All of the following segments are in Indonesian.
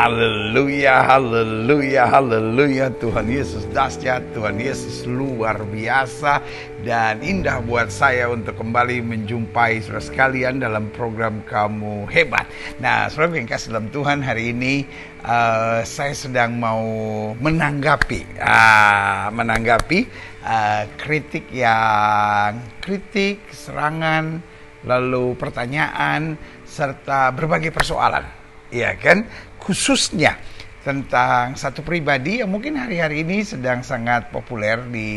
Haleluya, haleluya, haleluya. Tuhan Yesus dahsyat, Tuhan Yesus luar biasa dan indah buat saya untuk kembali menjumpai saudara sekalian dalam program Kamu Hebat. Nah, saudara yang kasih dalam Tuhan, hari ini saya sedang mau menanggapi kritik, serangan, lalu pertanyaan serta berbagai persoalan. Ya kan, khususnya tentang satu pribadi yang mungkin hari-hari ini sedang sangat populer di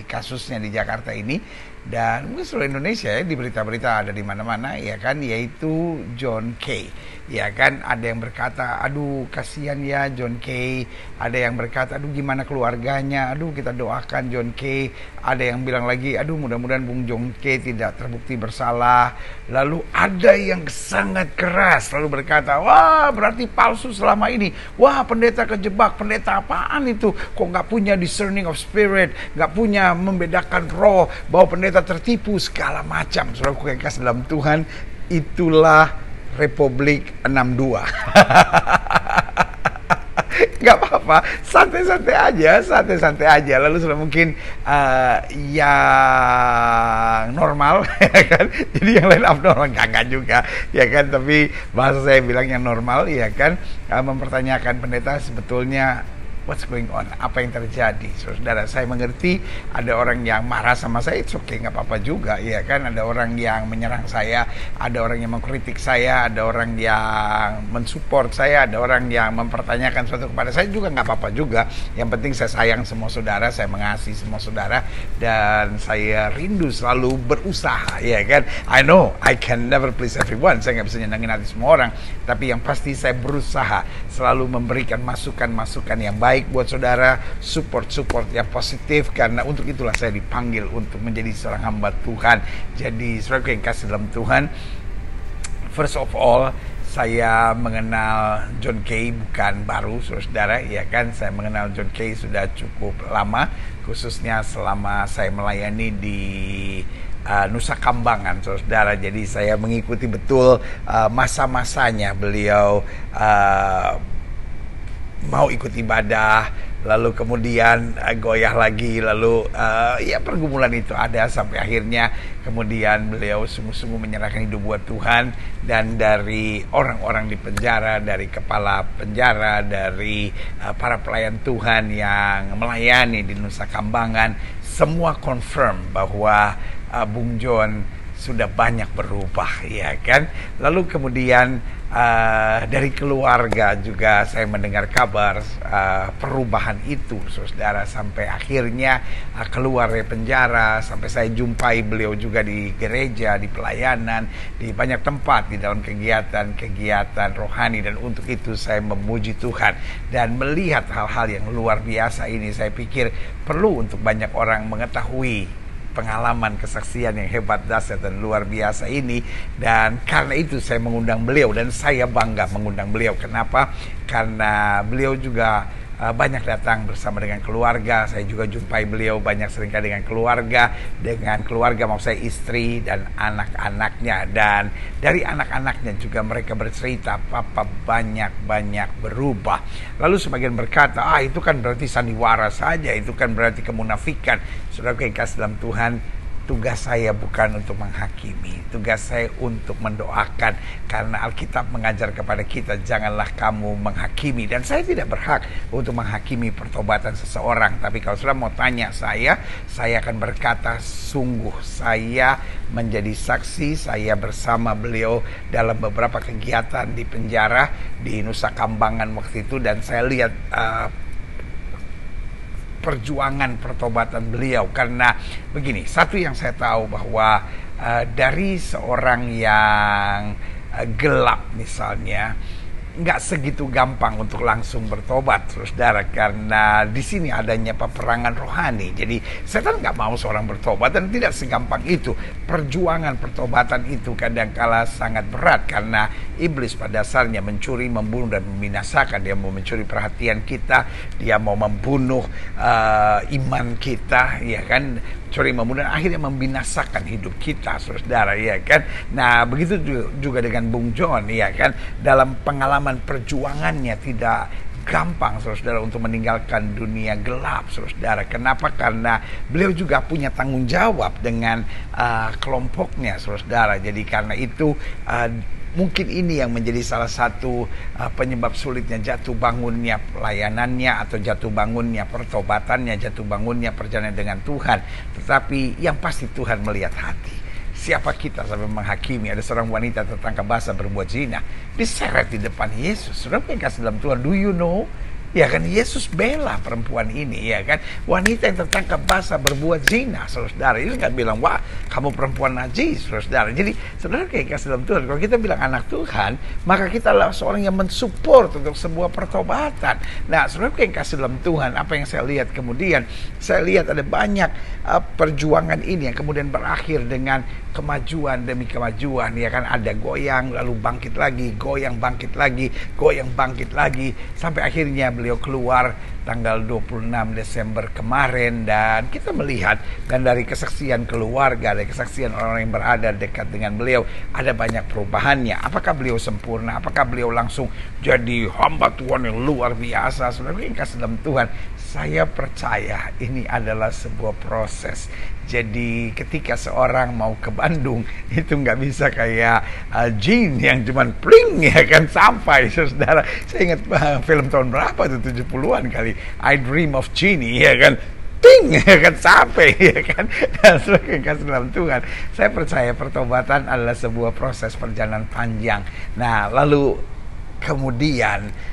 kasusnya di Jakarta ini dan mungkin seluruh Indonesia ya, di berita-berita ada di mana-mana ya kan, yaitu John Kay. Ya kan, ada yang berkata, aduh kasihan ya John Kay. Ada yang berkata, aduh gimana keluarganya, aduh kita doakan John Kay. Ada yang bilang lagi, aduh mudah-mudahan Bung John Kay tidak terbukti bersalah. Lalu ada yang sangat keras lalu berkata, wah berarti palsu selama ini. Wah pendeta kejebak, pendeta apaan itu? Kok gak punya discerning of spirit, gak punya membedakan roh, bahwa pendeta tertipu segala macam. Saudaraku yang kasih dalam Tuhan, itulah Republik 62. Gak apa-apa, santai-santai aja. Lalu sudah mungkin yang normal, ya kan? Jadi yang lain abnormal, enggak juga, ya kan? Tapi bahasa saya bilang yang normal, ya kan? Mempertanyakan pendeta sebetulnya what's going on, apa yang terjadi. Saudara, saya mengerti ada orang yang marah sama saya, it's okay, nggak apa-apa juga, ya kan. Ada orang yang menyerang saya, ada orang yang mengkritik saya, ada orang yang mensupport saya, ada orang yang mempertanyakan sesuatu kepada saya, juga nggak apa-apa juga. Yang penting saya sayang semua saudara, saya mengasihi semua saudara, dan saya rindu selalu berusaha, ya kan. I know I can never please everyone, saya nggak bisa nyenangin hati semua orang, tapi yang pasti saya berusaha selalu memberikan masukan-masukan yang baik buat saudara, support yang positif, karena untuk itulah saya dipanggil untuk menjadi seorang hamba Tuhan. Jadi saudara yang kasih dalam Tuhan, first of all, saya mengenal John Kay bukan baru, saudara, ya kan. Saya mengenal John Kay sudah cukup lama, khususnya selama saya melayani di Nusa Kambangan, saudara. Jadi saya mengikuti betul masa-masanya beliau mau ikut ibadah, lalu kemudian goyah lagi, lalu ya pergumulan itu ada sampai akhirnya kemudian beliau sungguh-sungguh menyerahkan hidup buat Tuhan. Dan dari orang-orang di penjara, dari kepala penjara, dari para pelayan Tuhan yang melayani di Nusa Kambangan, semua confirm bahwa Bung John sudah banyak berubah, ya kan. Lalu kemudian dari keluarga juga saya mendengar kabar perubahan itu, saudara, sampai akhirnya keluar dari penjara, sampai saya jumpai beliau juga di gereja, di pelayanan, di banyak tempat, di dalam kegiatan rohani. Dan untuk itu saya memuji Tuhan dan melihat hal-hal yang luar biasa ini. Saya pikir perlu untuk banyak orang mengetahui pengalaman kesaksian yang hebat, dahsyat dan luar biasa ini. Dan karena itu saya mengundang beliau, dan saya bangga mengundang beliau. Kenapa? Karena beliau juga banyak datang bersama dengan keluarga. Saya juga jumpai beliau banyak seringkali dengan keluarga maksud saya istri dan anak-anaknya. Dan dari anak-anaknya juga mereka bercerita, papa banyak berubah. Lalu sebagian berkata, itu kan berarti sandiwara saja, itu kan berarti kemunafikan. Saudara yang kasih dalam Tuhan, tugas saya bukan untuk menghakimi, tugas saya untuk mendoakan, karena Alkitab mengajar kepada kita, janganlah kamu menghakimi. Dan saya tidak berhak untuk menghakimi pertobatan seseorang. Tapi kalau sudah mau tanya saya akan berkata, sungguh saya menjadi saksi, saya bersama beliau dalam beberapa kegiatan di penjara di Nusa Kambangan waktu itu, dan saya lihat perjuangan pertobatan beliau. Karena begini, satu yang saya tahu bahwa dari seorang yang gelap misalnya, nggak segitu gampang untuk langsung bertobat, saudara, karena di sini adanya peperangan rohani. Jadi setan nggak mau seorang bertobat, dan tidak segampang itu. Perjuangan pertobatan itu kadangkala sangat berat, karena iblis pada dasarnya mencuri, membunuh dan membinasakan. Dia mau mencuri perhatian kita, dia mau membunuh iman kita, ya kan. Curi, membunuh, akhirnya membinasakan hidup kita, saudara, ya kan. Nah begitu juga dengan Bung John, ya kan. Dalam pengalaman pengalaman perjuangannya tidak gampang, saudara, untuk meninggalkan dunia gelap, saudara. Kenapa? Karena beliau juga punya tanggung jawab dengan kelompoknya, saudara. Jadi karena itu mungkin ini yang menjadi salah satu penyebab sulitnya jatuh bangunnya pelayanannya, atau jatuh bangunnya pertobatannya, jatuh bangunnya perjalanan dengan Tuhan. Tetapi yang pasti Tuhan melihat hati. Siapa kita sampai menghakimi? Ada seorang wanita tertangkap basah berbuat zina, diseret di depan Yesus. Saudara yang kasih dalam Tuhan, do you know? Ya kan, Yesus bela perempuan ini, ya kan, wanita yang tertangkap basah berbuat zina, saudara. Yesus nggak bilang, wah kamu perempuan najis, saudara. Jadi saudara kayak kasih dalam Tuhan, kalau kita bilang anak Tuhan, maka kita adalah seorang yang mensupport untuk sebuah pertobatan. Nah, saudara kayak kasih dalam Tuhan, apa yang saya lihat kemudian, saya lihat ada banyak perjuangan ini yang kemudian berakhir dengan kemajuan demi kemajuan, ya kan. Ada goyang lalu bangkit lagi, goyang bangkit lagi, goyang bangkit lagi, sampai akhirnya beliau keluar tanggal 26 Desember kemarin. Dan kita melihat, dan dari kesaksian keluarga, dari kesaksian orang yang berada dekat dengan beliau, ada banyak perubahannya. Apakah beliau sempurna? Apakah beliau langsung jadi hamba Tuhan yang luar biasa? Saudara yang kasih dalam Tuhan, saya percaya ini adalah sebuah proses. Jadi ketika seorang mau ke Bandung, itu nggak bisa kayak jin yang cuman pling, ya kan, sampai, saudara. Saya ingat film tahun berapa tuh, 70-an kali, I Dream of Jeannie, ya kan, ting, ya kan, sampai, ya kan. Dan sebagai kasih dalam Tuhan, saya percaya pertobatan adalah sebuah proses perjalanan panjang. Nah, lalu kemudian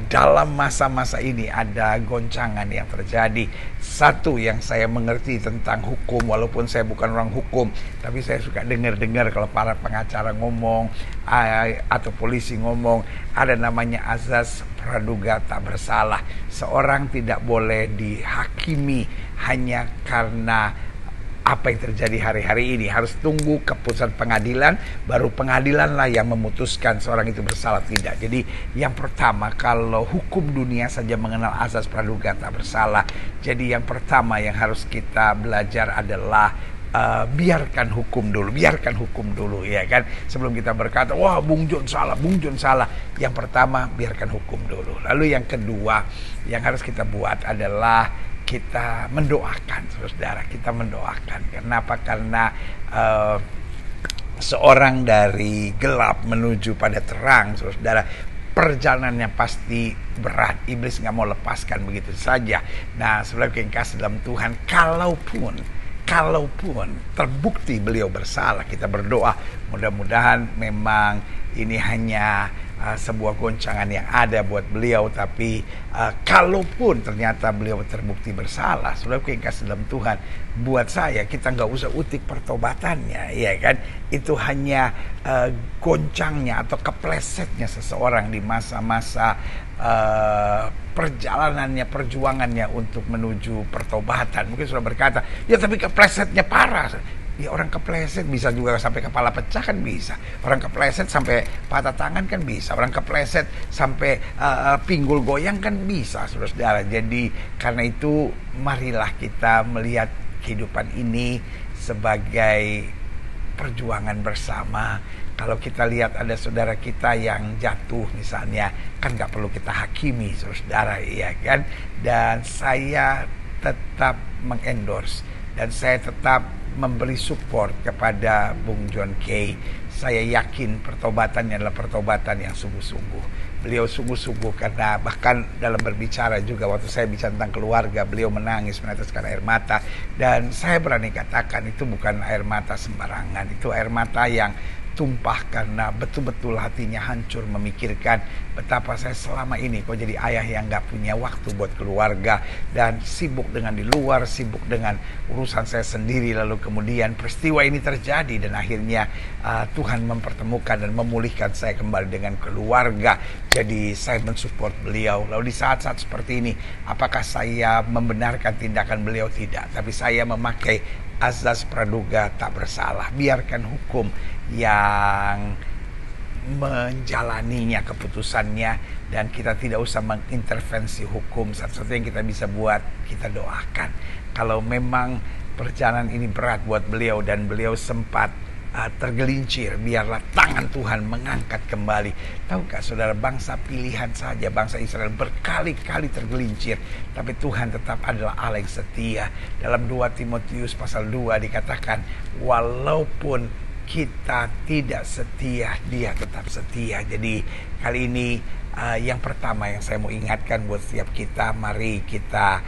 dalam masa-masa ini ada goncangan yang terjadi. Satu yang saya mengerti tentang hukum, walaupun saya bukan orang hukum, tapi saya suka dengar-dengar kalau para pengacara ngomong atau polisi ngomong, ada namanya azas praduga tak bersalah. Seorang tidak boleh dihakimi hanya karena apa yang terjadi hari-hari ini. Harus tunggu keputusan pengadilan, baru pengadilanlah yang memutuskan seorang itu bersalah tidak. Jadi yang pertama, kalau hukum dunia saja mengenal asas praduga tak bersalah. Jadi yang pertama yang harus kita belajar adalah biarkan hukum dulu, ya kan. Sebelum kita berkata, wah Bung John salah, Bung John salah. Yang pertama, biarkan hukum dulu. Lalu yang kedua yang harus kita buat adalah kita mendoakan, saudara. Kita mendoakan. Kenapa? Karena seorang dari gelap menuju pada terang, saudara, perjalanannya pasti berat. Iblis nggak mau lepaskan begitu saja. Nah, saudara yang kasih dalam Tuhan, kalaupun terbukti beliau bersalah, kita berdoa mudah-mudahan memang ini hanya sebuah goncangan yang ada buat beliau. Tapi kalaupun ternyata beliau terbukti bersalah, saudara yang kasih dalam Tuhan, buat saya, kita nggak usah utik pertobatannya, ya kan. Itu hanya goncangnya atau keplesetnya seseorang di masa-masa perjalanannya, perjuangannya untuk menuju pertobatan. Mungkin sudah berkata, ya tapi keplesetnya parah. Ya, orang kepleset bisa juga sampai kepala pecah kan bisa. Orang kepleset sampai patah tangan kan bisa. Orang kepleset sampai pinggul goyang kan bisa, saudara. Jadi karena itu marilah kita melihat kehidupan ini sebagai perjuangan bersama. Kalau kita lihat ada saudara kita yang jatuh misalnya, kan nggak perlu kita hakimi, saudara, ya kan. Dan saya tetap mengendorse dan saya tetap memberi support kepada Bung John Kay. Saya yakin pertobatannya adalah pertobatan yang sungguh-sungguh. Beliau sungguh-sungguh, karena bahkan dalam berbicara juga, waktu saya bicara tentang keluarga, beliau menangis, meneteskan air mata. Dan saya berani katakan itu bukan air mata sembarangan. Itu air mata yang tumpah karena betul-betul hatinya hancur memikirkan betapa saya selama ini kok jadi ayah yang gak punya waktu buat keluarga, dan sibuk dengan di luar, sibuk dengan urusan saya sendiri. Lalu kemudian peristiwa ini terjadi dan akhirnya Tuhan mempertemukan dan memulihkan saya kembali dengan keluarga. Jadi saya mensupport beliau. Lalu di saat-saat seperti ini, apakah saya membenarkan tindakan beliau? Tidak. Tapi saya memakai azas praduga tak bersalah. Biarkan hukum yang menjalaninya keputusannya, dan kita tidak usah mengintervensi hukum. Satu-satu yang kita bisa buat, kita doakan. Kalau memang perjalanan ini berat buat beliau dan beliau sempat tergelincir, biarlah tangan Tuhan mengangkat kembali. Tahukah saudara, bangsa pilihan saja, bangsa Israel berkali-kali tergelincir, tapi Tuhan tetap adalah Allah yang setia. Dalam 2 Timotius pasal 2 dikatakan, walaupun kita tidak setia, Dia tetap setia. Jadi kali ini yang pertama yang saya mau ingatkan buat setiap kita, mari kita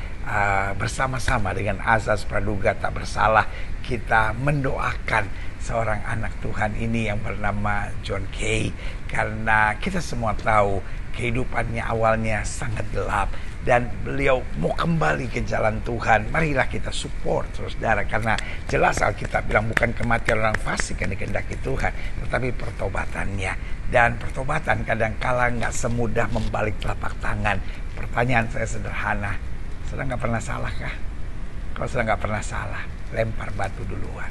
bersama-sama dengan azas praduga tak bersalah, kita mendoakan seorang anak Tuhan ini yang bernama John Kay. Karena kita semua tahu kehidupannya awalnya sangat gelap dan beliau mau kembali ke jalan Tuhan. Marilah kita support saudara, karena jelas Alkitab bilang bukan kematian orang fasik yang dikehendaki Tuhan, tetapi pertobatannya. Dan pertobatan kadang-kala nggak semudah membalik telapak tangan. Pertanyaan saya sederhana, sudah nggak pernah salah kah? Kalau sudah nggak pernah salah, lempar batu duluan,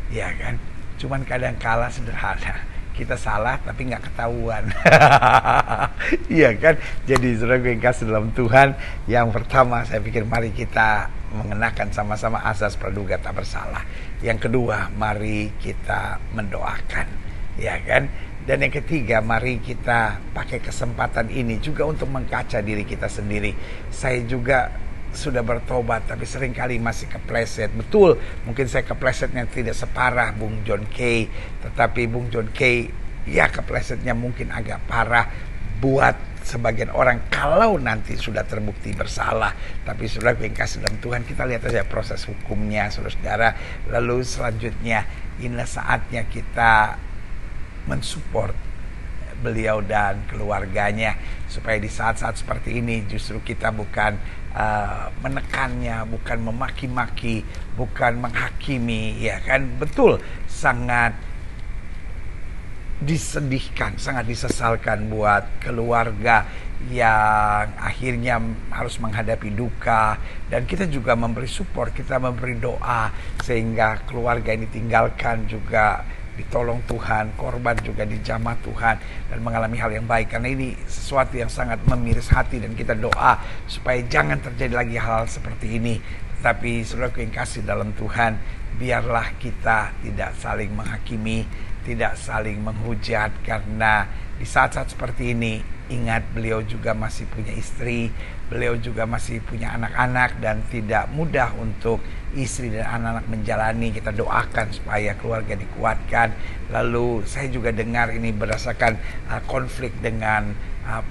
ya kan? Cuman kadang-kala sederhana, kita salah tapi nggak ketahuan. Iya kan? Jadi saudara yang kasih dalam Tuhan, yang pertama saya pikir mari kita mengenakan sama-sama asas praduga tak bersalah. Yang kedua, mari kita mendoakan, ya kan? Dan yang ketiga, mari kita pakai kesempatan ini juga untuk mengkaca diri kita sendiri. Saya juga sudah bertobat, tapi seringkali masih kepleset. Betul, mungkin saya keplesetnya tidak separah Bung John Kay, tetapi Bung John Kay, ya keplesetnya mungkin agak parah buat sebagian orang kalau nanti sudah terbukti bersalah. Tapi saudara yang kasih dalam Tuhan, kita lihat saja proses hukumnya, saudara. Lalu selanjutnya, inilah saatnya kita mensupport beliau dan keluarganya, supaya di saat-saat seperti ini justru kita bukan menekannya, bukan memaki-maki, bukan menghakimi, ya kan? Betul, sangat disedihkan, sangat disesalkan buat keluarga yang akhirnya harus menghadapi duka, dan kita juga memberi support, kita memberi doa sehingga keluarga ini tinggalkan juga ditolong Tuhan, korban juga dijamah Tuhan dan mengalami hal yang baik. Karena ini sesuatu yang sangat memiris hati, dan kita doa supaya jangan terjadi lagi hal seperti ini. Tetapi saudaraku yang kasih dalam Tuhan, biarlah kita tidak saling menghakimi, tidak saling menghujat, karena di saat-saat seperti ini, ingat beliau juga masih punya istri, beliau juga masih punya anak-anak, dan tidak mudah untuk istri dan anak-anak menjalani. Kita doakan supaya keluarga dikuatkan. Lalu saya juga dengar ini berdasarkan konflik dengan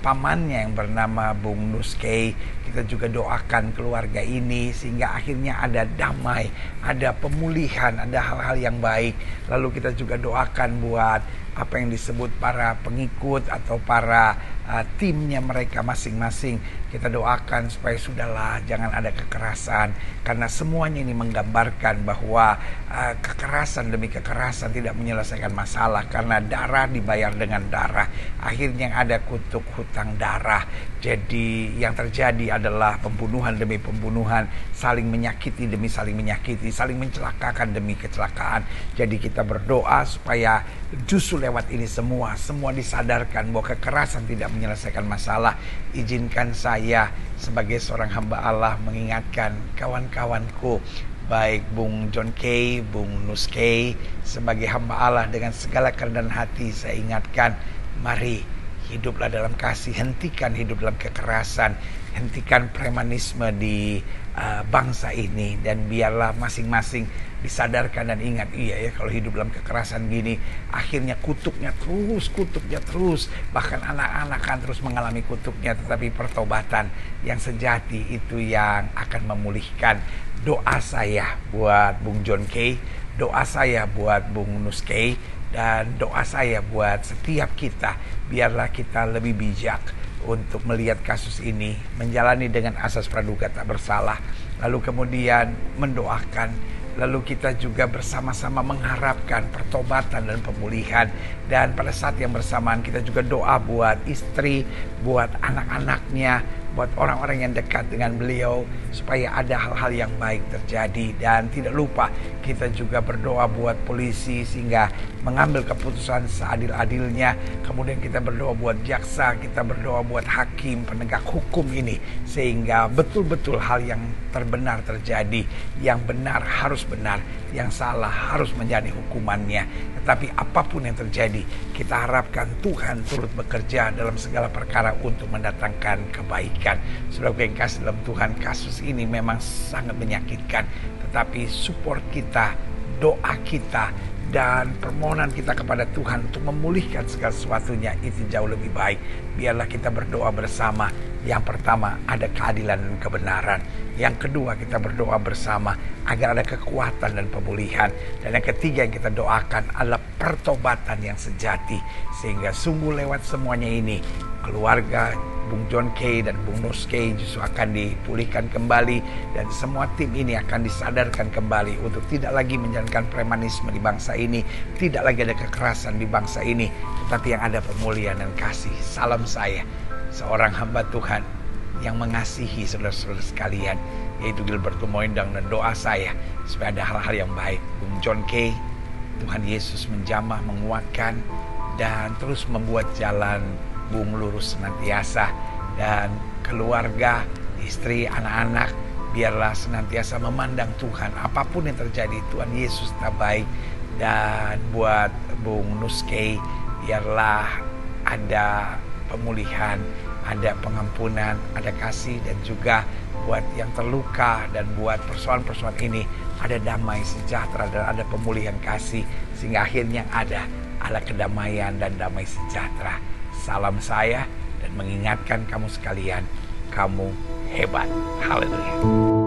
pamannya yang bernama Bung Nus Kay. Kita juga doakan keluarga ini sehingga akhirnya ada damai, ada pemulihan, ada hal-hal yang baik. Lalu kita juga doakan buat apa yang disebut para pengikut atau para timnya mereka masing-masing. Kita doakan supaya sudahlah, jangan ada kekerasan, karena semuanya ini menggambarkan bahwa kekerasan demi kekerasan tidak menyelesaikan masalah, karena darah dibayar dengan darah. Akhirnya yang ada kutuk hutang darah. Jadi yang terjadi adalah pembunuhan demi pembunuhan, saling menyakiti demi saling menyakiti, saling mencelakakan demi kecelakaan. Jadi kita berdoa supaya justru lewat ini semua disadarkan bahwa kekerasan tidak menyelesaikan masalah. Izinkan saya sebagai seorang hamba Allah mengingatkan kawan-kawanku, baik Bung John Kay, Bung Nus Kay, sebagai hamba Allah dengan segala kerendahan hati saya ingatkan, mari hiduplah dalam kasih, hentikan hidup dalam kekerasan, hentikan premanisme di bangsa ini, dan biarlah masing-masing disadarkan dan ingat, iya ya, kalau hidup dalam kekerasan gini akhirnya kutuknya terus, bahkan anak-anak kan terus mengalami kutuknya. Tetapi pertobatan yang sejati itu yang akan memulihkan. Doa saya buat Bung John Kay, doa saya buat Bung Nus Kay, dan doa saya buat setiap kita, biarlah kita lebih bijak untuk melihat kasus ini, menjalani dengan asas praduga tak bersalah, lalu kemudian mendoakan, lalu kita juga bersama-sama mengharapkan pertobatan dan pemulihan. Dan pada saat yang bersamaan kita juga doa buat istri, buat anak-anaknya, buat orang-orang yang dekat dengan beliau, supaya ada hal-hal yang baik terjadi. Dan tidak lupa kita juga berdoa buat polisi sehingga mengambil keputusan seadil-adilnya. Kemudian kita berdoa buat jaksa, kita berdoa buat hakim, penegak hukum ini, sehingga betul-betul hal yang terbenar terjadi. Yang benar harus benar, yang salah harus menjadi hukumannya. Tetapi apapun yang terjadi, kita harapkan Tuhan turut bekerja dalam segala perkara untuk mendatangkan kebaikan. Saudara yang kasih dalam Tuhan, kasus ini memang sangat menyakitkan, tetapi support kita, doa kita, dan permohonan kita kepada Tuhan untuk memulihkan segala sesuatunya itu jauh lebih baik. Biarlah kita berdoa bersama. Yang pertama, ada keadilan dan kebenaran. Yang kedua, kita berdoa bersama agar ada kekuatan dan pemulihan. Dan yang ketiga yang kita doakan adalah pertobatan yang sejati, sehingga sungguh lewat semuanya ini keluarga Bung John Kay dan Bung Nus Kay justru akan dipulihkan kembali, dan semua tim ini akan disadarkan kembali untuk tidak lagi menjalankan premanisme di bangsa ini, tidak lagi ada kekerasan di bangsa ini, tetapi yang ada pemulihan dan kasih. Salam saya, seorang hamba Tuhan yang mengasihi saudara-saudara sekalian, yaitu Gilbert Tumoindang, dan doa saya supaya ada hal-hal yang baik. Bung John Kay, Tuhan Yesus menjamah, menguatkan, dan terus membuat jalan Bung lurus senantiasa, dan keluarga, istri, anak-anak biarlah senantiasa memandang Tuhan. Apapun yang terjadi, Tuhan Yesus tak baik. Dan buat Bung Nus Kay, biarlah ada pemulihan, ada pengampunan, ada kasih, dan juga buat yang terluka, dan buat persoalan-persoalan ini ada damai sejahtera dan ada pemulihan kasih, sehingga akhirnya ada kedamaian dan damai sejahtera. Salam saya, dan mengingatkan kamu sekalian, kamu hebat. Haleluya.